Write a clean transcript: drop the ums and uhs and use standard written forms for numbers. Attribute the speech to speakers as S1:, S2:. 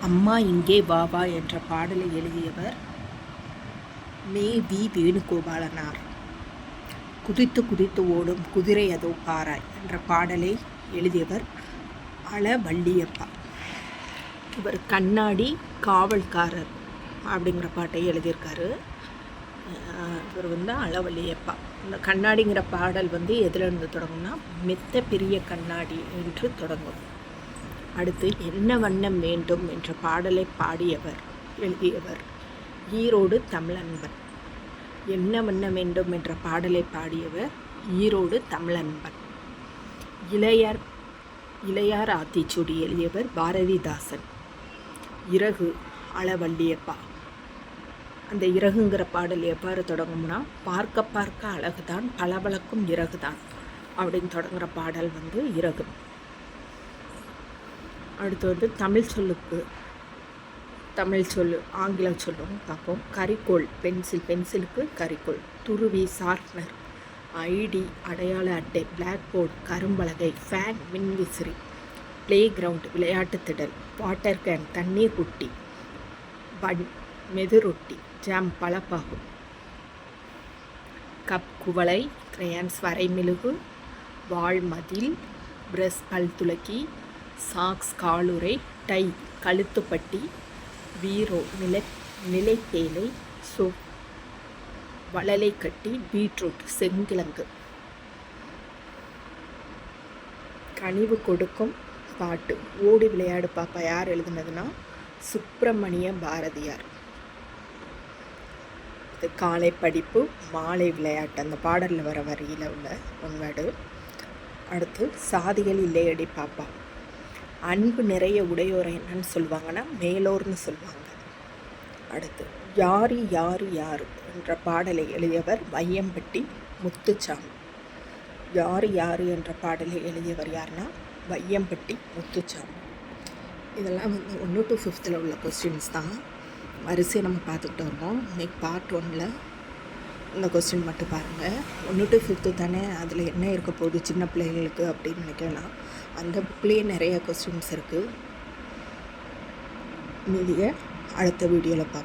S1: அம்மா இங்கே வா வா என்ற பாடலை எழுதியவர் வி வேணுகோபாலனார். குதித்து குதித்து ஓடும் குதிரை அதோ பாராய் என்ற பாடலை எழுதியவர் வள்ளியப்பா. இவர் கண்ணாடி காவல்காரர் அப்படிங்கிற பாட்டை எழுதியிருக்காரு. இவர் வள்ளியப்பா. இந்த கண்ணாடிங்கிற பாடல் எதிலிருந்து தொடங்கும்னா மெத்த பெரிய கண்ணாடி என்று தொடங்கும். அடுத்து என்ன வண்ணம் வேண்டும் என்ற பாடலை எழுதியவர் ஈரோடு தமிழன்பன். என்ன வண்ணம் வேண்டும் என்ற பாடலை பாடியவர் ஈரோடு தமிழன்பன். இளையார் ஆத்திச்சூடி எழுதியவர் பாரதிதாசன். இறகு வள்ளியப்பா. அந்த இறகுங்கிற பாடல் எவ்வாறு தொடங்கும்னா பார்க்க பார்க்க அழகுதான் பளபளக்கும் இறகுதான் அப்படின்னு தொடங்குகிற பாடல் இறகு. அடுத்து தமிழ் சொல்லு ஆங்கில சொல்லும் பார்ப்போம். கரிக்கோல் பென்சிலுக்கு கரிக்கோல். துருவி ஷார்ப்னர். ஐடி அடையாள அட்டை. பிளாக் போர்டு கரும்பலகை. ஃபேன் மின்விசிறி. பிளே கிரவுண்ட் விளையாட்டு திடல். வாட்டர் கேன் தண்ணீர் புட்டி. பன் மெதுரொட்டி. ஜாம் பழப்பாகு. கப் குவளை. கிரையான்ஸ் வரைமெழுகு. வாள் மதில். பிரஷ் பல் துளக்கி. சாக்ஸ் காலுறை. டை கழுத்துப்பட்டி. பீரோ நிலைப்பேலை. வளலை கட்டி. பீட்ரூட் செங்கிழங்கு. கனிவு கொடுக்கும் பாட்டு. ஓடி விளையாடு பாப்பா யார் எழுதுனதுன்னா சுப்பிரமணிய பாரதியார். இது காலை படிப்பு மாலை விளையாட்டு அந்த பாடலில் வர வரியில் உள்ள ஒன்வேர்டு. அடுத்து சாதிகள் இல்லையடி பாப்பா. அன்பு நிறைய உடையோரை என்னன்னு சொல்லுவாங்கன்னா மேலோர்னு சொல்லுவாங்க. அடுத்து யாரு யாரு யாரு என்ற பாடலை எழுதியவர் வையம்பட்டி முத்துச்சாமி. யாரு யாரு என்ற பாடலை எழுதியவர் யாருன்னா வையம்பட்டி முத்துச்சாமி. இதெல்லாம் 1 to 5th உள்ள கொஸ்டின்ஸ் தான். வரிசையை நம்ம பார்த்துக்கிட்டு வரோம். இன்னைக்கு பார்ட் 1ல் இந்த கொஸ்டின் மட்டும் பாருங்கள். 1 to 5th தானே, அதில் என்ன இருக்க போகுது சின்ன பிள்ளைகளுக்கு அப்படின்னு நினைக்கலாம். அந்த புக்லேயே நிறைய கொஸ்டின்ஸ் இருக்குது. மீதியை அடுத்த வீடியோவில் பார்ப்போம்.